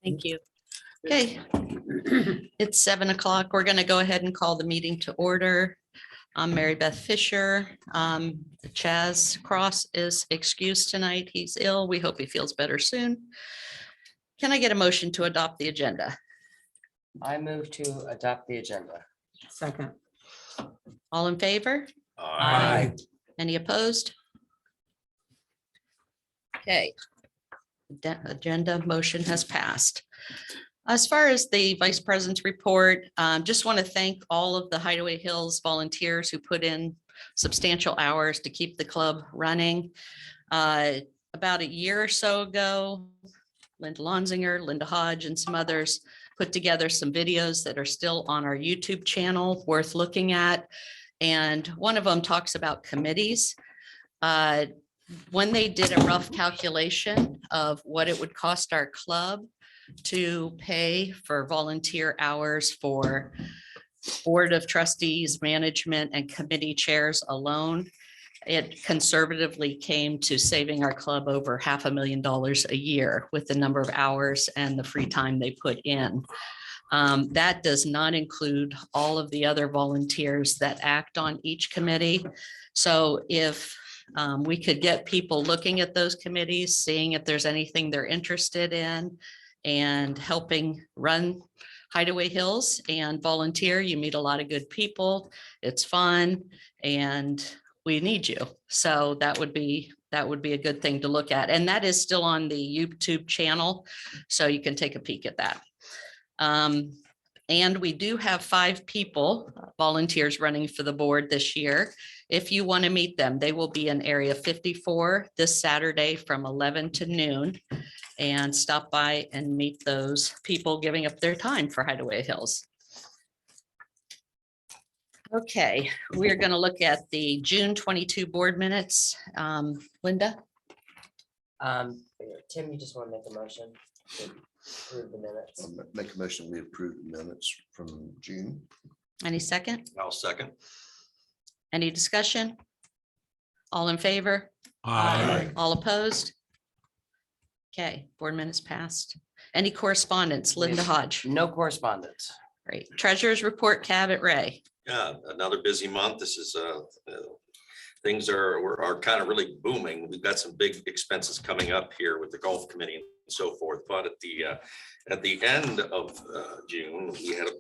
Thank you. Okay, it's 7 o'clock. We're going to go ahead and call the meeting to order. I'm Mary Beth Fisher. Chaz Cross is excused tonight. He's ill. We hope he feels better soon. Can I get a motion to adopt the agenda? I move to adopt the agenda. Second. All in favor? Aye. Any opposed? Okay. Agenda motion has passed. As far as the vice president's report, just want to thank all of the Hideaway Hills volunteers who put in substantial hours to keep the club running. About a year or so ago, Linda Lonsinger, Linda Hodge, and some others put together some videos that are still on our YouTube channel worth looking at. And one of them talks about committees. When they did a rough calculation of what it would cost our club to pay for volunteer hours for board of trustees, management, and committee chairs alone, it conservatively came to saving our club over $500,000 a year with the number of hours and the free time they put in. That does not include all of the other volunteers that act on each committee. So if we could get people looking at those committees, seeing if there's anything they're interested in and helping run Hideaway Hills and volunteer, you meet a lot of good people. It's fun and we need you. So that would be a good thing to look at. And that is still on the YouTube channel. So you can take a peek at that. And we do have 5 people, volunteers running for the board this year. If you want to meet them, they will be in area 54 this Saturday from 11 to noon, and stop by and meet those people giving up their time for Hideaway Hills. Okay, we're going to look at the June 22 board minutes. Linda? Tim, you just want to make a motion to approve the minutes? I'll make a motion, we approve the minutes from June. Any second? I'll second. Any discussion? All in favor? Aye. All opposed? Okay, board minutes passed. Any correspondence? Linda Hodge. No correspondence. Great. Treasurer's report, Cabot Ray. Yeah, another busy month. This is things are kind of really booming. We've got some big expenses coming up here with the golf committee and so forth. But at the end of June, we had a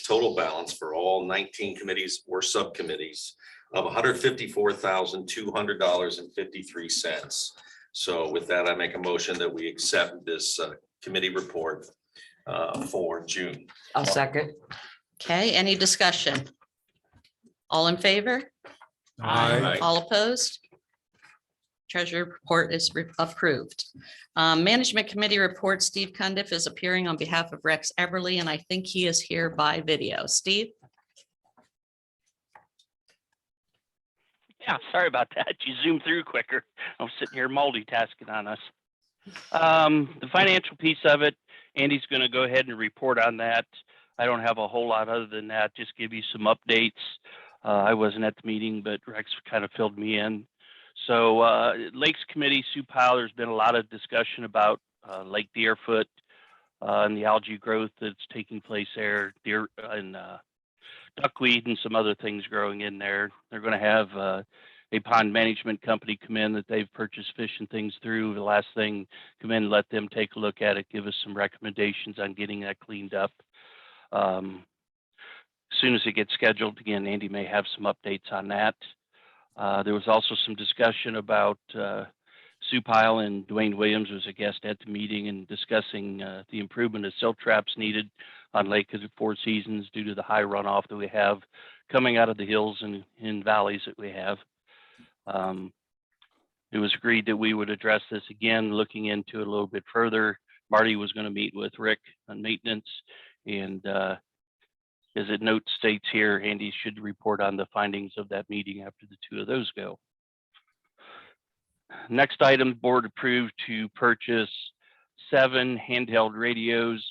total balance for all 19 committees or subcommittees of $154,200.53. So with that, I make a motion that we accept this committee report for June. I'll second. Okay, any discussion? All in favor? Aye. All opposed? Treasurer report is approved. Management committee report, Steve Cundiff is appearing on behalf of Rex Everly, and I think he is here by video. Steve? Yeah, sorry about that. You zoomed through quicker. I was sitting here multitasking on us. The financial piece of it, Andy's going to go ahead and report on that. I don't have a whole lot other than that, just give you some updates. I wasn't at the meeting, but Rex kind of filled me in. So Lakes Committee, Sioux Pile, there's been a lot of discussion about Lake Deerfoot and the algae growth that's taking place there, deer and duckweed and some other things growing in there. They're going to have a pond management company come in that they've purchased fish and things through. The last thing, come in, let them take a look at it, give us some recommendations on getting that cleaned up. As soon as it gets scheduled, again, Andy may have some updates on that. There was also some discussion about Sioux Pile, and Dwayne Williams was a guest at the meeting and discussing the improvement of silt traps needed on Lake of the Four Seasons due to the high runoff that we have coming out of the hills and in valleys that we have. It was agreed that we would address this again, looking into it a little bit further. Marty was going to meet with Rick on maintenance, and as it note states here, Andy should report on the findings of that meeting after the 2 of those go. Next item, board approved to purchase 7 handheld radios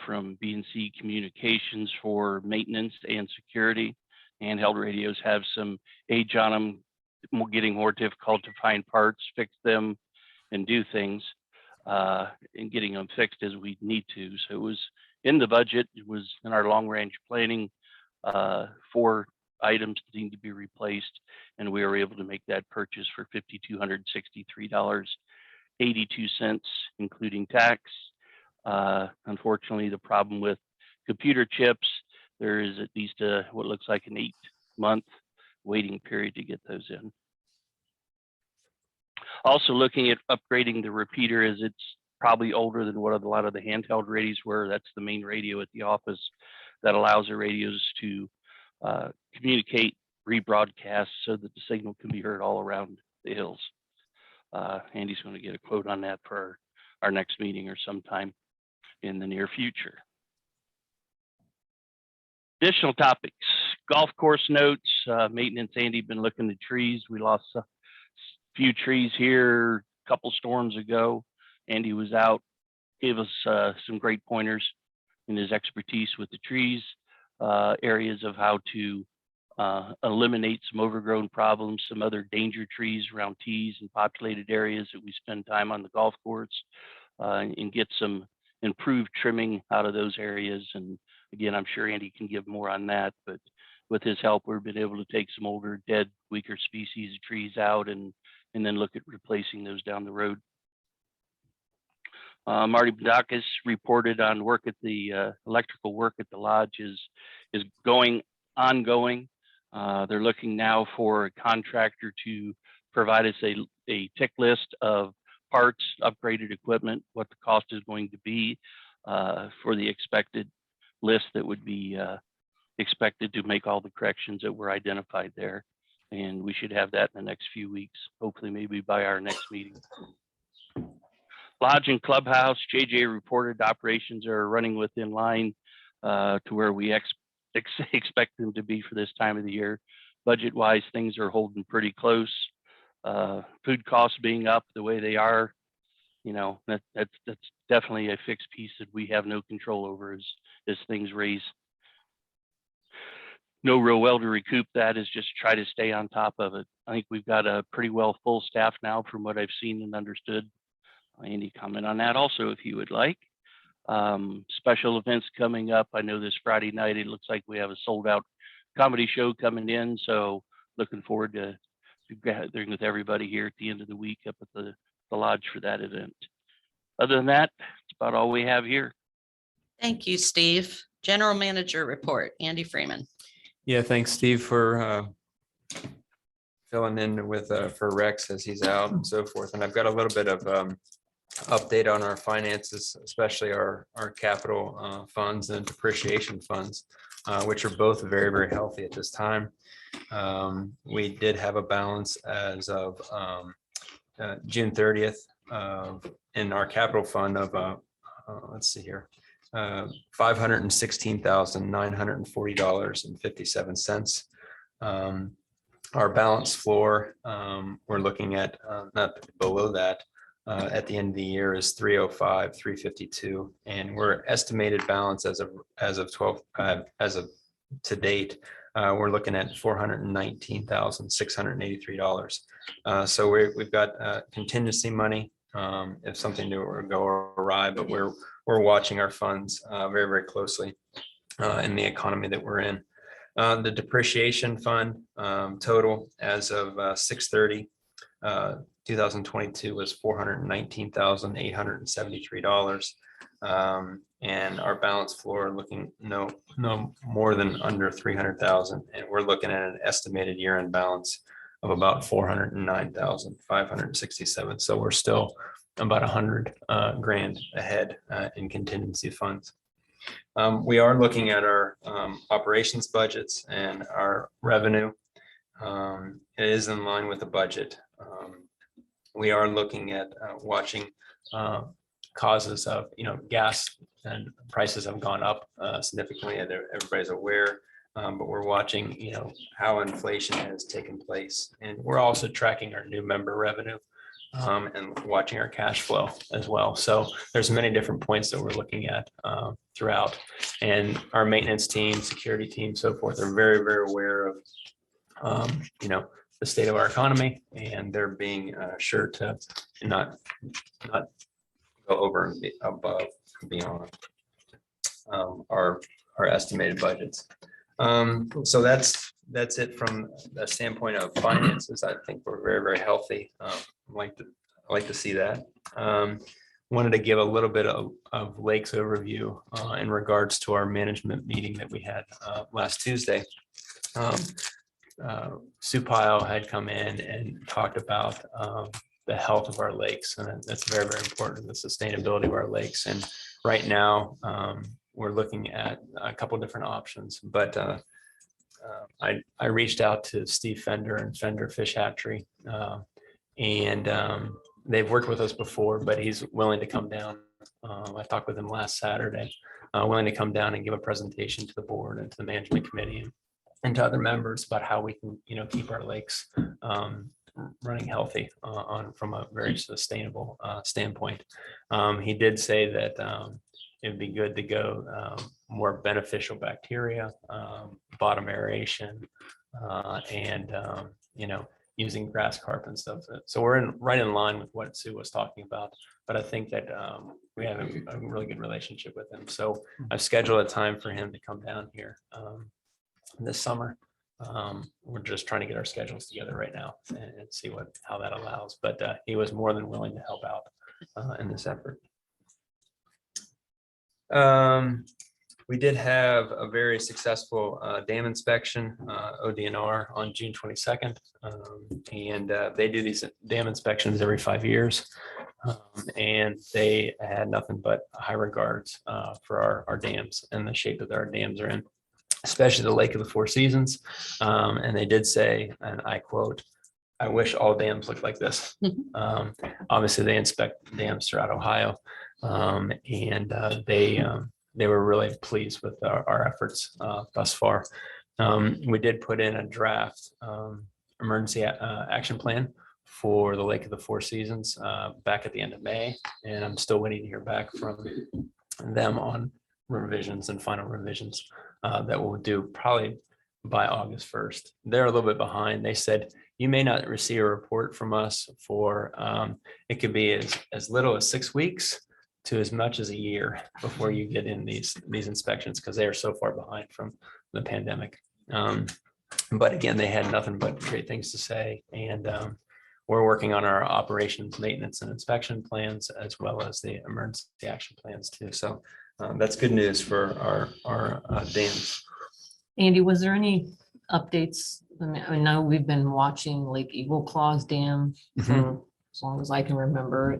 from B&C Communications for maintenance and security. Handheld radios have some age on them, getting more difficult to find parts, fix them, and do things. and getting them fixed as we need to. So it was in the budget. It was in our long range planning. 4 items that need to be replaced, and we were able to make that purchase for $5,263.82, including tax. Unfortunately, the problem with computer chips, there is at least what looks like an 8-month waiting period to get those in. Also looking at upgrading the repeater, as it's probably older than what a lot of the handheld radios were. That's the main radio at the office that allows the radios to communicate, rebroadcast, so that the signal can be heard all around the hills. Andy's going to get a quote on that for our next meeting or sometime in the near future. Additional topics, golf course notes, maintenance. Andy been looking at trees. We lost a few trees here a couple storms ago. Andy was out, gave us some great pointers in his expertise with the trees, areas of how to eliminate some overgrown problems, some other danger trees around tees and populated areas that we spend time on the golf course, and get some improved trimming out of those areas. And again, I'm sure Andy can give more on that, but with his help, we've been able to take some older, dead, weaker species of trees out and then look at replacing those down the road. Marty Badakis reported on work at the electrical work at the lodge is ongoing. They're looking now for a contractor to provide us a tick list of parts, upgraded equipment, what the cost is going to be for the expected list that would be expected to make all the corrections that were identified there. And we should have that in the next few weeks, hopefully maybe by our next meeting. Lodge and clubhouse, JJ reported operations are running within line to where we expect them to be for this time of the year. Budget wise, things are holding pretty close. Food costs being up the way they are, you know, that's definitely a fixed piece that we have no control over as things raise. No real well to recoup that, is just try to stay on top of it. I think we've got a pretty well full staff now from what I've seen and understood. Andy, comment on that also if you would like. Special events coming up. I know this Friday night, it looks like we have a sold out comedy show coming in. So looking forward to gathering with everybody here at the end of the week up at the lodge for that event. Other than that, it's about all we have here. Thank you, Steve. General Manager report, Andy Freeman. Yeah, thanks, Steve, for filling in with for Rex as he's out and so forth. And I've got a little bit of update on our finances, especially our capital funds and depreciation funds, which are both very, very healthy at this time. We did have a balance as of June 30th in our capital fund of let's see here, $516,940.57. Our balance floor, we're looking at not below that at the end of the year is 305, 352, and we're estimated balance as of to date. We're looking at $419,683. So we've got contingency money if something were to go awry, but we're watching our funds very, very closely in the economy that we're in. The depreciation fund total as of 6/30, 2022 was $419,873. And our balance floor looking no more than under 300,000. And we're looking at an estimated year-end balance of about 409,567. So we're still about 100 grand ahead in contingency funds. We are looking at our operations budgets and our revenue. It is in line with the budget. We are looking at watching causes of, gas and prices have gone up significantly, and everybody's aware. But we're watching, how inflation has taken place, and we're also tracking our new member revenue and watching our cash flow as well. So there's many different points that we're looking at throughout, and our maintenance team, security team, so forth are very, very aware of, the state of our economy, and they're being sure to not go go over and above and beyond our estimated budgets. So that's it from the standpoint of finances. I think we're very, very healthy. I like to see that. Wanted to give a little bit of Lakes overview in regards to our management meeting that we had last Tuesday. Sue Pyle had come in and talked about the health of our lakes, and that's very, very important, the sustainability of our lakes. And right now, we're looking at a couple different options, but I reached out to Steve Fender and Fender Fish Hatchery, and they've worked with us before, but he's willing to come down. I talked with him last Saturday, willing to come down and give a presentation to the board and to the management committee and to other members about how we can, keep our lakes running healthy from a very sustainable standpoint. He did say that it'd be good to go more beneficial bacteria, bottom aeration, and using grass carp and stuff. So we're right in line with what Sue was talking about. But I think that we have a really good relationship with him. So I've scheduled a time for him to come down here this summer. We're just trying to get our schedules together right now and see how that allows. But he was more than willing to help out in this effort. We did have a very successful dam inspection, ODNR, on June 22nd. And they do these dam inspections every 5 years. And they had nothing but high regards for our dams and the shape that our dams are in, especially the Lake of the Four Seasons. And they did say, and I quote, "I wish all dams looked like this." Obviously, they inspect dams throughout Ohio. And they were really pleased with our efforts thus far. We did put in a draft emergency action plan for the Lake of the Four Seasons back at the end of May, and I'm still waiting to hear back from them on revisions and final revisions that we'll do probably by August 1st. They're a little bit behind. They said you may not receive a report from us for it could be as little as 6 weeks to as much as a year before you get in these inspections, because they are so far behind from the pandemic. But again, they had nothing but great things to say. And we're working on our operations, maintenance, and inspection plans, as well as the emergency action plans too. So that's good news for our dams. Andy, was there any updates? I know we've been watching Lake Eagle Claws Dam for as long as I can remember.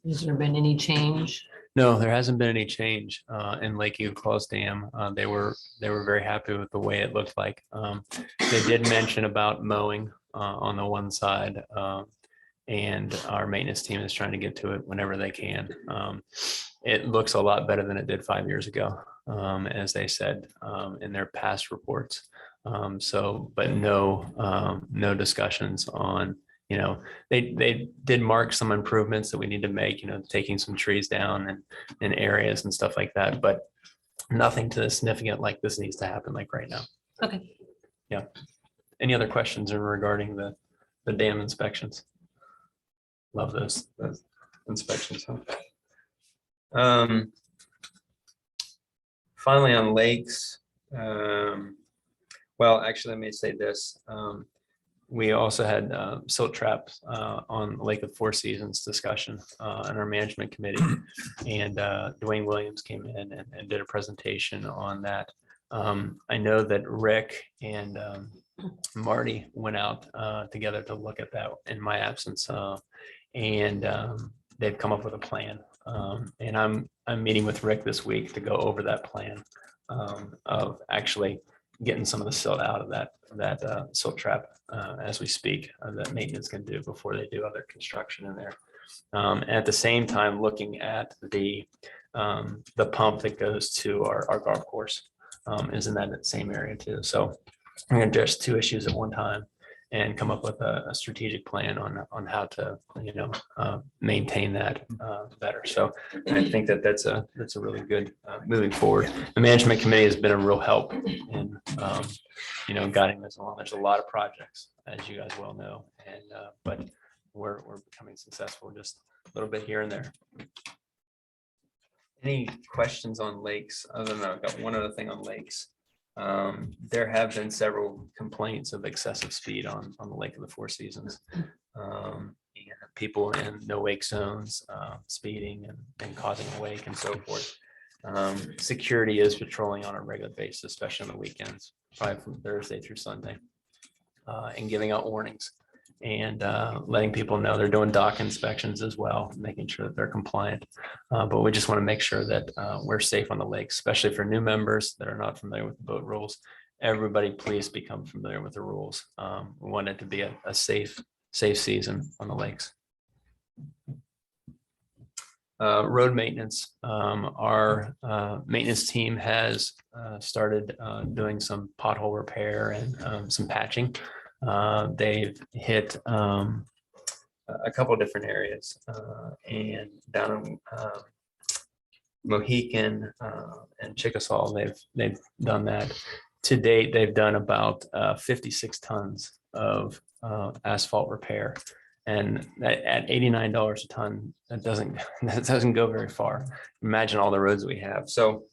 Has there been any change? No, there hasn't been any change in Lake Eagle Claws Dam. They were very happy with the way it looked like. They did mention about mowing on the one side, and our maintenance team is trying to get to it whenever they can. It looks a lot better than it did 5 years ago, as they said in their past reports. But no discussions on, they did mark some improvements that we need to make, taking some trees down in areas and stuff like that, but nothing to the significant like this needs to happen like right now. Okay. Yeah. Any other questions regarding the dam inspections? Love those inspections. Finally, on lakes, well, actually, let me say this. We also had silt traps on Lake of Four Seasons discussion in our management committee, and Dwayne Williams came in and did a presentation on that. I know that Rick and Marty went out together to look at that in my absence, and they've come up with a plan. And I'm meeting with Rick this week to go over that plan of actually getting some of the silt out of that silt trap as we speak, that maintenance can do before they do other construction in there. At the same time, looking at the pump that goes to our golf course is in that same area too. So I'm going to address two issues at one time and come up with a strategic plan on how to maintain that better. So I think that's a really good moving forward. The management committee has been a real help in guiding this along. There's a lot of projects, as you guys well know, and but we're becoming successful just a little bit here and there. Any questions on lakes? Other than that, I've got one other thing on lakes. There have been several complaints of excessive speed on the Lake of the Four Seasons. And people in no wake zones, speeding and causing a wake and so forth. Security is patrolling on a regular basis, especially on the weekends, probably from Thursday through Sunday, and giving out warnings and letting people know they're doing dock inspections as well, making sure that they're compliant. But we just want to make sure that we're safe on the lake, especially for new members that are not familiar with the boat rules. Everybody, please become familiar with the rules. We want it to be a safe season on the lakes. Road maintenance. Our maintenance team has started doing some pothole repair and some patching. They've hit a couple of different areas and down in Mohican and Chickasaw, they've done that. To date, they've done about 56 tons of asphalt repair. And at $89 a ton, that doesn't go very far. Imagine all the roads we have. So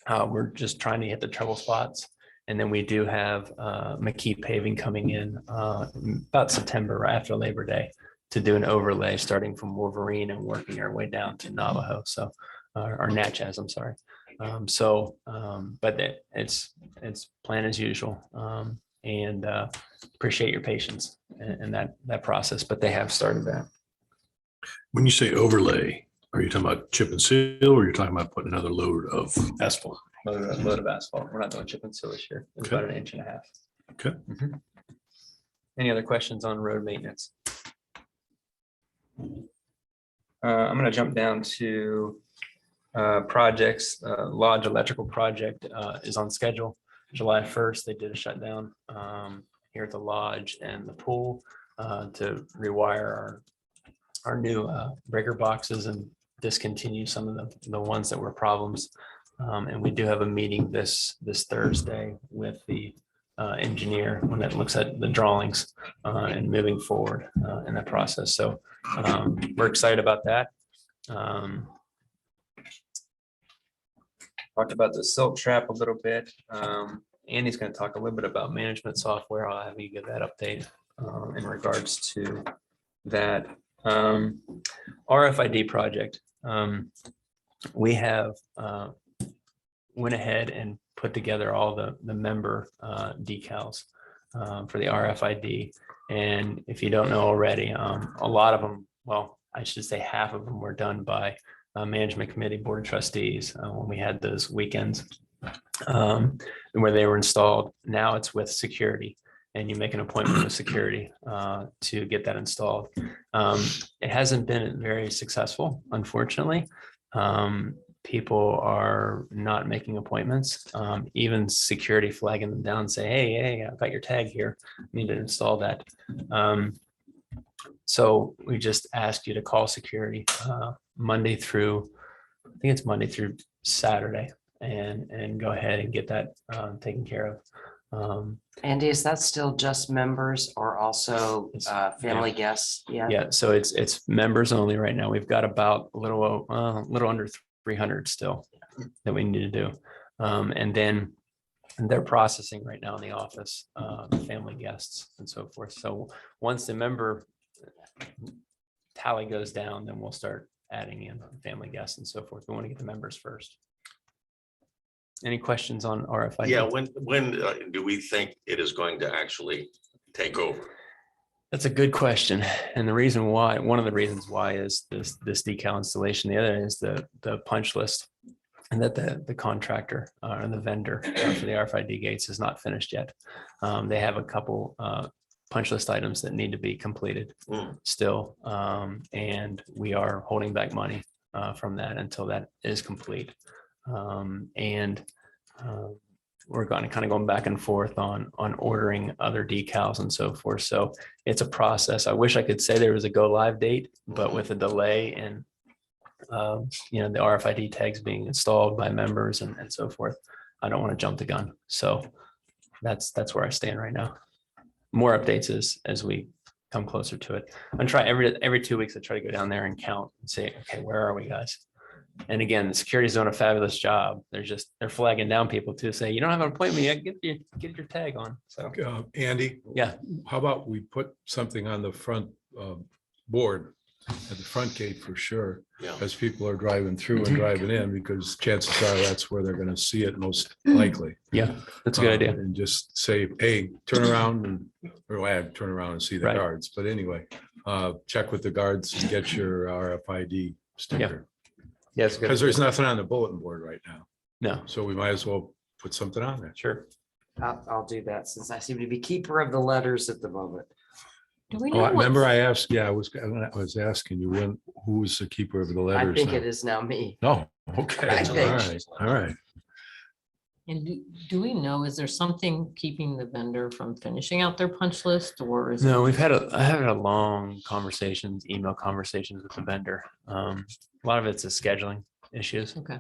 we're just trying to hit the trouble spots. And then we do have McKee Paving coming in about September, right after Labor Day, to do an overlay starting from Wolverine and working our way down to Navajo. So or Natchez, I'm sorry. But it's plan as usual. And appreciate your patience in that process, but they have started that. When you say overlay, are you talking about chip and seal, or you're talking about putting another load of asphalt? Load of asphalt. We're not doing chip and seal this year. It's Okay. about 1.5 inches. Okay. Mhm. Any other questions on road maintenance? I'm going to jump down to projects. Lodge electrical project is on schedule. July 1st, they did a shutdown here at the lodge and the pool to rewire our new breaker boxes and discontinue some of the ones that were problems. And we do have a meeting this Thursday with the engineer when it looks at the drawings and moving forward in that process. So we're excited about that. Talked about the silk trap a little bit. Andy's going to talk a little bit about management software. I'll have you give that update in regards to that. RFID project. We have went ahead and put together all the member decals for the RFID. And if you don't know already, a lot of them, well, I should say half of them were done by management committee, board of trustees when we had those weekends where they were installed. Now it's with security, and you make an appointment with security to get that installed. It hasn't been very successful, unfortunately. People are not making appointments, even security flagging them down and say, hey, I've got your tag here. I need to install that. So we just asked you to call security Monday through Saturday and go ahead and get that taken care of. Andy, is that still just members or also family guests? Yeah, so it's members only right now. We've got about a little under 300 still that we need to do. And then they're processing right now in the office, family guests and so forth. So once the member tally goes down, then we'll start adding in family guests and so forth. We want to get the members first. Any questions on RFID? Yeah, when do we think it is going to actually take over? That's a good question. And the reason why, one of the reasons why is this decal installation. The other is the punch list, and that the contractor and the vendor for the RFID gates is not finished yet. They have a couple punch list items that need to be completed still. And we are holding back money from that until that is complete. We're going to kind of going back and forth on ordering other decals and so forth. So it's a process. I wish I could say there was a go live date, but with a delay and the RFID tags being installed by members and so forth, I don't want to jump the gun. So that's where I stand right now. More updates as we come closer to it. I'm trying every 2 weeks. I try to go down there and count and say, okay, where are we, guys? And again, the security's doing a fabulous job. They're flagging down people to say, you don't have an appointment yet, get your tag on. So, Andy, yeah, how about we put something on the front board at the front gate for sure, Yeah. as people are driving through and driving in, because chances are that's where they're going to see it most likely. yeah, that's a good idea. And just say, hey, turn around and, or turn around and see the Right. guards. But anyway, check with the guards and get your RFID sticker. Yes, Because there's nothing on the bulletin board right now. no, So we might as well put something on there. sure. I'll do that since I seem to be keeper of the letters at the moment. Do we Oh, know I remember what's- I asked, yeah, I was asking you who was the keeper of the I letters think now? it is now me. No, okay, I all think- right, all right. And do we know, is there something keeping the vendor from finishing out their punch list, or is? No, I have had a long conversations, email conversations with the vendor. A lot of it's a scheduling issues. Okay,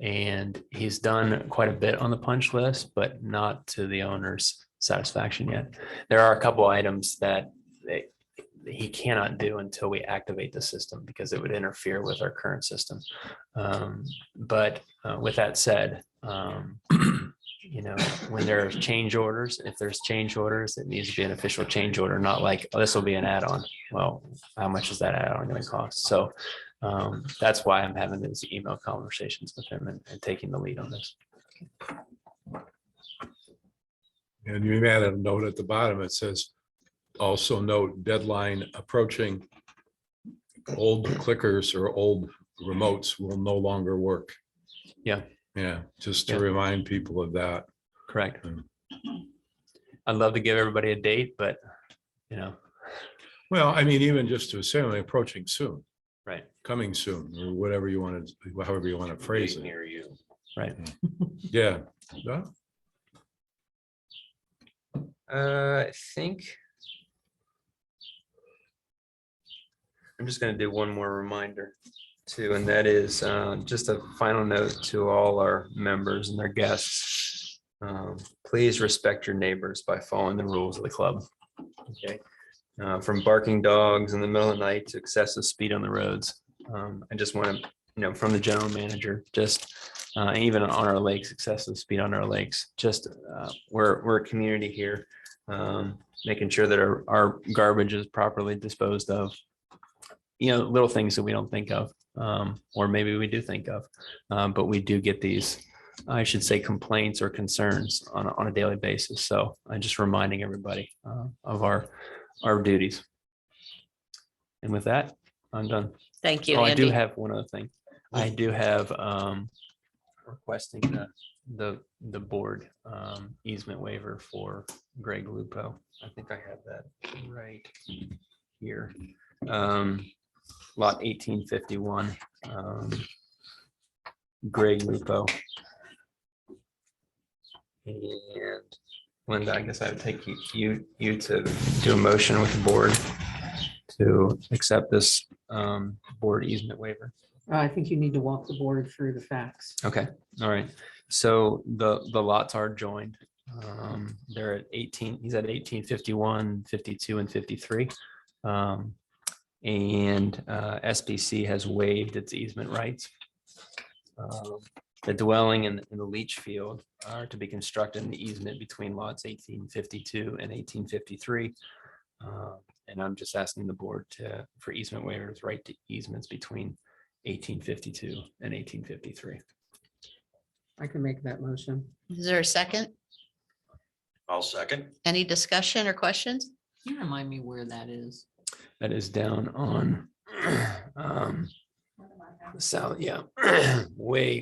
And he's done quite a bit on the punch list, but not to the owner's satisfaction yet. There are a couple items that he cannot do until we activate the system because it would interfere with our current system. But with that said, you know, when there's change orders, if there's change orders, it needs to be an official change order, not like, oh, this will be an add-on. Well, how much is that add-on going to cost? So that's why I'm having these email conversations with him and taking the lead on this. And you add a note at the bottom. It says, also note deadline approaching. Old clickers or old remotes will no longer work. Yeah. Yeah, just to Yeah. remind people of that. Correct. Mm. I'd love to give everybody a date, but you know, Well, I mean, even just to say, approaching soon, right, coming soon, or whatever you want to, however you want to phrase it. Near you. right. Yeah. Yeah. I think I'm just going to do one more reminder too, and that is just a final note to all our members and their guests. Please respect your neighbors by following the rules of the club. Okay. From barking dogs in the middle of the night to excessive speed on the roads. I just want to, you know, from the general manager, just even on our lakes, excessive speed on our lakes. Just we're a community here, making sure that our garbage is properly disposed of. You know, little things that we don't think of, or maybe we do think of, but we do get these, I should say, complaints or concerns on a daily basis. So I'm just reminding everybody of our duties. And with that, I'm done. Thank you, Oh, I do Andy. have one other thing. I do have requesting the board easement waiver for Greg Lupo. I think I have that right here. Lot 1851. Greg Lupo. And Linda, I guess I would take you to do a motion with the board to accept this board easement waiver. I think you need to walk the board through the facts. Okay, all right. So the lots are joined. They're at 18, he's at 1851, 52, and 53. And SPC has waived its easement rights. The dwelling and the leach field are to be constructed in the easement between lots 1852 and 1853. And I'm just asking the board for easement waivers, right to easements between 1852 and 1853. I can make that motion. Is there a second? I'll second. Any discussion or questions? can you remind me where that is? That is down on south, yeah, well,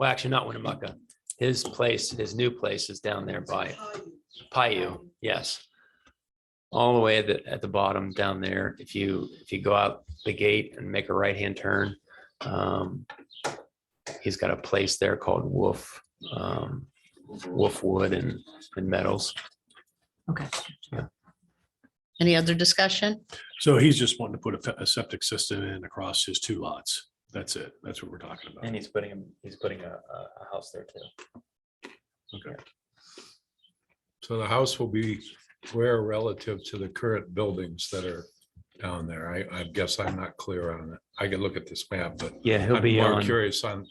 actually not Winnemucca. His place, his new place is down there by Paiute, yes. All the way at the bottom down there, if you go out the gate and make a right-hand turn, he's got a place there called Wolf Wood and Metals. Okay. Any other discussion? So he's just wanting to put a septic system in across his two lots. That's it. That's what we're talking about. And he's putting a house there too. Okay. So the house will be where relative to the current buildings that are down there. I guess I'm not clear on it. I can look at this map, but Yeah, he'll I'm be more on, curious on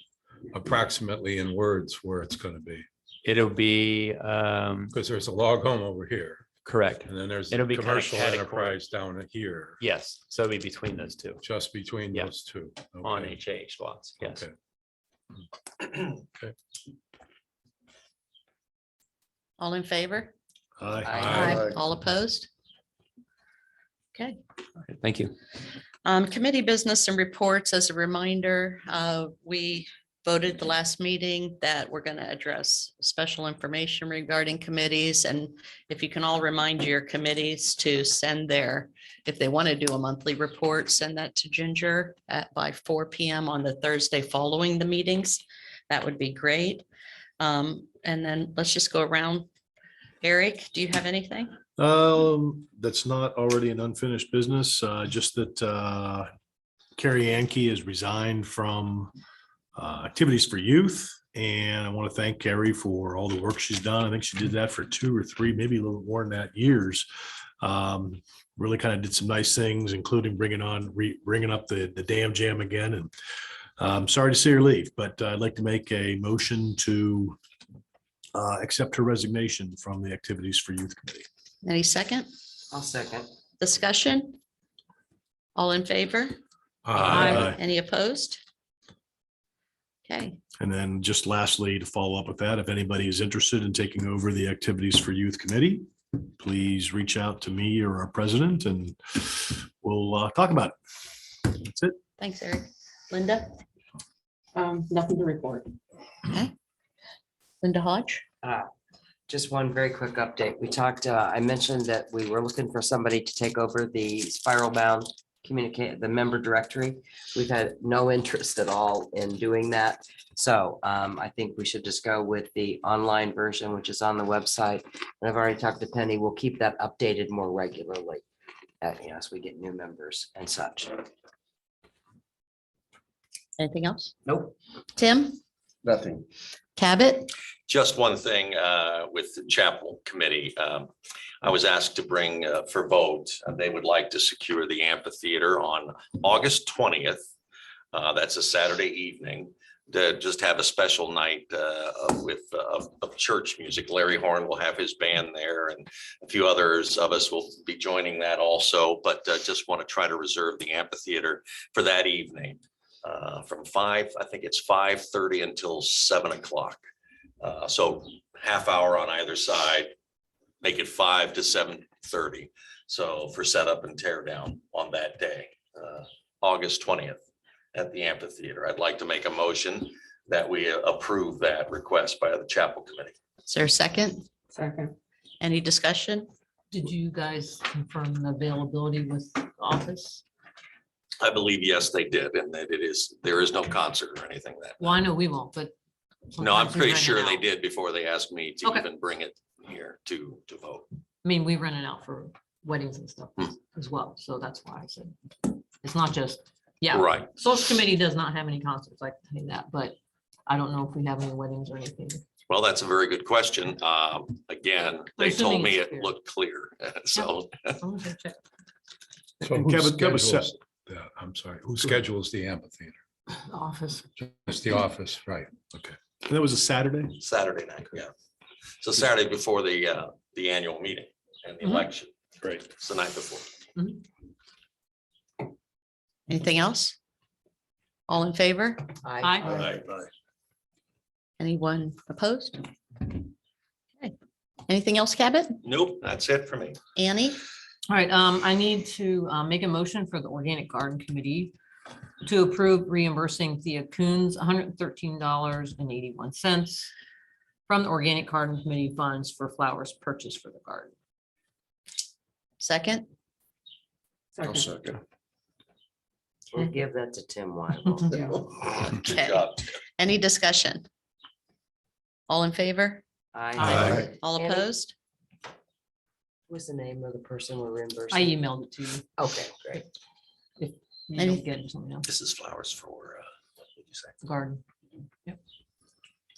approximately in words where it's gonna be. it'll be, Because there's a log home over here, correct. and then there's It'll the be kinda commercial catty-corner. enterprise down here, Yes, so it'll be between those two just between Yeah. those two. on Okay, HH lots. Yes. okay. All in favor? Aye. Aye. All opposed? Okay. Thank you. Committee business and reports. As a reminder, we voted the last meeting that we're going to address special information regarding committees. And if you can all remind your committees to send if they want to do a monthly report, send that to Ginger by 4 PM on the Thursday following the meetings. That would be great. And then let's just go around. Eric, do you have anything? That's not already an unfinished business, just that Carrie Yankee has resigned from Activities for Youth. And I want to thank Carrie for all the work she's done. I think she did that for 2 or 3, maybe a little more than that years. Really kind of did some nice things, including bringing up the Dam Jam again. And I'm sorry to see her leave, but I'd like to make a motion to accept her resignation from the Activities for Youth Committee. Any second I'll second. discussion? All in favor? Aye. Any opposed? Okay, And then just lastly, to follow up with that, if anybody is interested in taking over the Activities for Youth Committee, please reach out to me or our president and we'll talk about it. That's it. thanks, Eric. Linda? Nothing to report. Okay. Linda Hodge? Just one very quick update. We talked, I mentioned that we were looking for somebody to take over the spiral bound communicate, the member directory. We've had no interest at all in doing that. So I think we should just go with the online version, which is on the website. And I've already talked to Penny. We'll keep that updated more regularly as we get new members and such. Anything else? Nope. Tim? Nothing. Cabot? Just one thing with the chapel committee. I was asked to bring for vote, they would like to secure the amphitheater on August 20th. That's a Saturday evening, to just have a special night of church music. Larry Horn will have his band there and a few others of us will be joining that also, but just want to try to reserve the amphitheater for that evening. From 5, I think it's 5:30 until 7 o'clock. So half hour on either side, make it 5 to 7:30. So for setup and tear down on that day, August 20th at the amphitheater. I'd like to make a motion that we approve that request by the chapel committee. Is there a second? Second. Any discussion? Did you guys confirm the availability with the office? I believe, yes, they did, and that there is no concert or anything that. Well, I know we won't, but. No, I'm sometimes we pretty rent it sure they out. did before they asked me to Okay. even bring it here to vote. I mean, we rent it out for weddings and stuff as well, so that's why I said, it's not just, yeah. Right. Social committee does not have any concerts, I can tell you that, but I don't know if we have any weddings or anything. Well, that's a very good question. Again, they assuming told me it's it clear. looked clear, so. I'm gonna go check. So And who Kevin said- schedules that? I'm sorry, who schedules the amphitheater? The office. It's the office, right? Okay. And that was a Saturday. Saturday night, yeah. So Saturday before the annual meeting and the Mhm. election. Great. It's the night before. Anything else? All in favor? Aye. Anyone opposed? Okay. Anything else, Cabot? Nope, that's it for me. Annie? All right, I need to make a motion for the Organic Garden Committee to approve reimbursing Thea Coons $113.81 from the Organic Garden Committee funds for flowers purchased for the garden. Second? I'll Second. second. We'll give that to Tim Weigel. Yeah. Good Okay. job. Any discussion? All in favor? Aye. All Annie? opposed? What's the name of the person we're I reimbursing? emailed it to you. Okay, great. You Any- don't get it, something else, This is flowers for, what did you say? garden.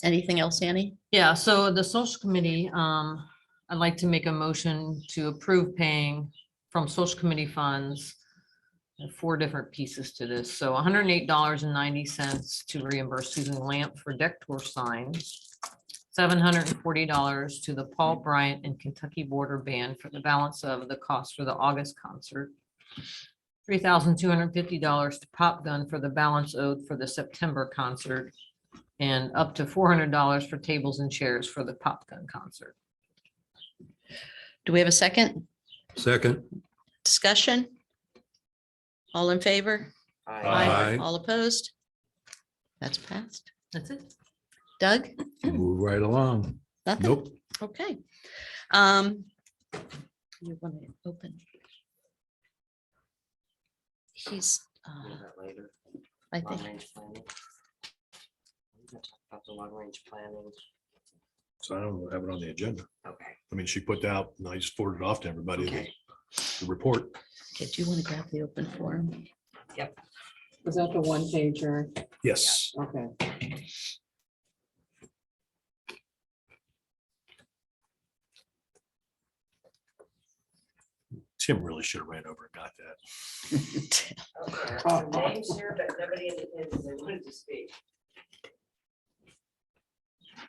Anything else, Annie? Yeah, so the social committee, I'd like to make a motion to approve paying from social committee funds 4 different pieces to this. So $108.90 to reimburse Susan Lamp for deck tour signs. $740 to the Paul Bryant and Kentucky Border Band for the balance of the cost for the August concert. $3,250 to Pop Gun for the balance owed for the September concert. And up to $400 for tables and chairs for the Pop Gun concert. Do we have a second Second. discussion? All in favor? Aye. All opposed? That's passed. That's it. Doug? Move right along. Nothing? Nope. Okay. You want to open? He's, Do that later. I Long think, range planning. We gotta talk about the long range planning. So I don't have it on the agenda. Okay. I mean, she put out, and I just forwarded it off to everybody, Okay. the report. okay, do you want to grab the open forum? Was that the one pager? Yes. Okay. Tim really should have ran over and got that. Okay, names here, but nobody indicated they wanted to speak.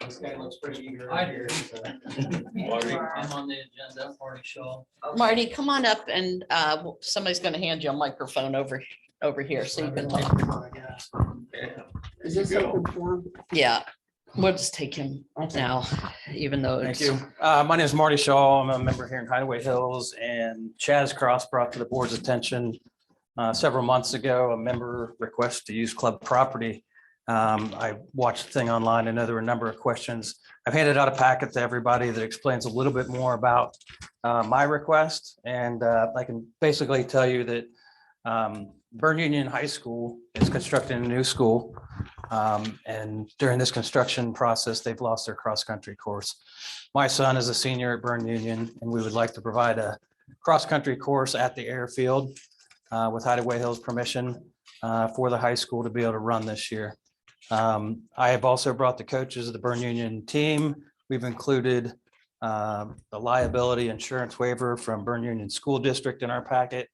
This guy looks pretty eager. I do. I'm on the agenda, Marty Shaw. Marty, come on up and somebody's going to hand you a microphone over here so you can talk. Is this open forum? Yeah, we'll just take him now, even though Thank it's. you. My name is Marty Shaw. I'm a member here in Hideaway Hills, and Chaz Cross brought to the board's attention several months ago, a member request to use club property. I watched the thing online. I know there were a number of questions. I've handed out a packet to everybody that explains a little bit more about my request. And I can basically tell you that Burn Union High School is constructing a new school. And during this construction process, they've lost their cross-country course. My son is a senior at Burn Union, and we would like to provide a cross-country course at the airfield with Hideaway Hills permission for the high school to be able to run this year. I have also brought the coaches of the Burn Union team. We've included the liability insurance waiver from Burn Union School District in our packet.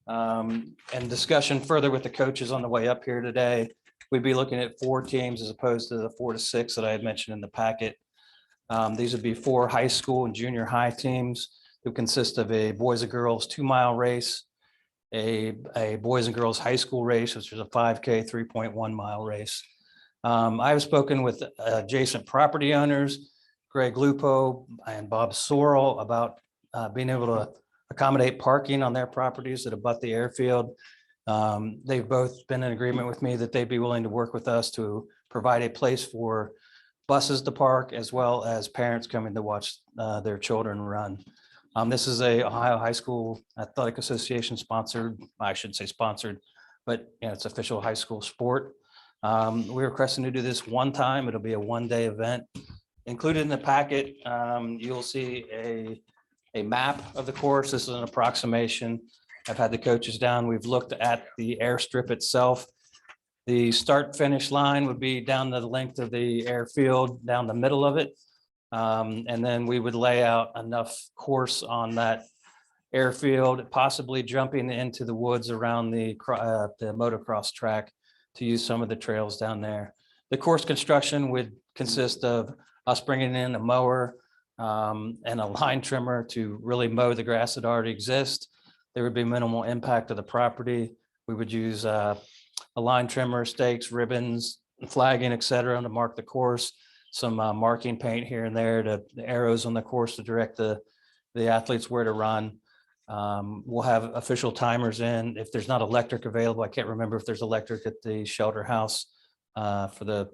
And discussion further with the coaches on the way up here today. We'd be looking at 4 teams as opposed to the 4 to 6 that I had mentioned in the packet. These would be 4 high school and junior high teams who consist of a boys and girls 2-mile race, a boys and girls high school race, which is a 5K 3.1 mile race. I've spoken with adjacent property owners, Greg Lupo and Bob Sorrell, about being able to accommodate parking on their properties that abut the airfield. They've both been in agreement with me that they'd be willing to work with us to provide a place for buses to park, as well as parents coming to watch their children run. This is a Ohio High School Athletic Association sponsored, I shouldn't say sponsored, but it's official high school sport. We're requesting to do this one time. It'll be a one-day event. Included in the packet, you'll see a map of the course. This is an approximation. I've had the coaches down. We've looked at the airstrip itself. The start finish line would be down the length of the airfield, down the middle of it. And then we would lay out enough course on that airfield, possibly jumping into the woods around the motocross track to use some of the trails down there. The course construction would consist of us bringing in a mower and a line trimmer to really mow the grass that already exists. There would be minimal impact to the property. We would use a line trimmer, stakes, ribbons, flagging, et cetera, to mark the course. Some marking paint here and there, to the arrows on the course to direct the athletes where to run. We'll have official timers in. If there's not electric available, I can't remember if there's electric at the shelter house for the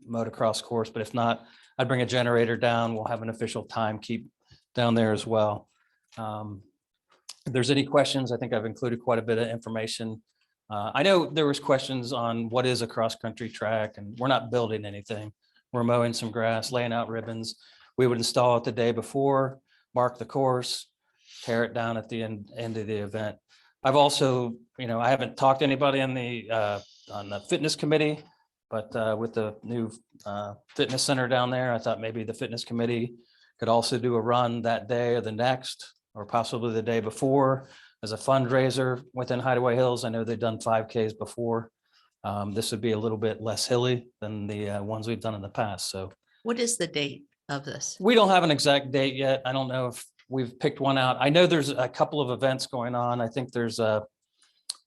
motocross course, but if not, I'd bring a generator down. We'll have an official time keep down there as well. If there's any questions, I think I've included quite a bit of information. I know there was questions on what is a cross-country track, and we're not building anything. We're mowing some grass, laying out ribbons. We would install it the day before, mark the course, tear it down at the end of the event. I've also, I haven't talked to anybody on the fitness committee, but with the new fitness center down there, I thought maybe the fitness committee could also do a run that day or the next, or possibly the day before, as a fundraiser within Hideaway Hills. I know they've done 5Ks before. This would be a little bit less hilly than the ones we've done in the past. So What is the date of this? we don't have an exact date yet. I don't know if we've picked one out. I know there's a couple of events going on. I think there's the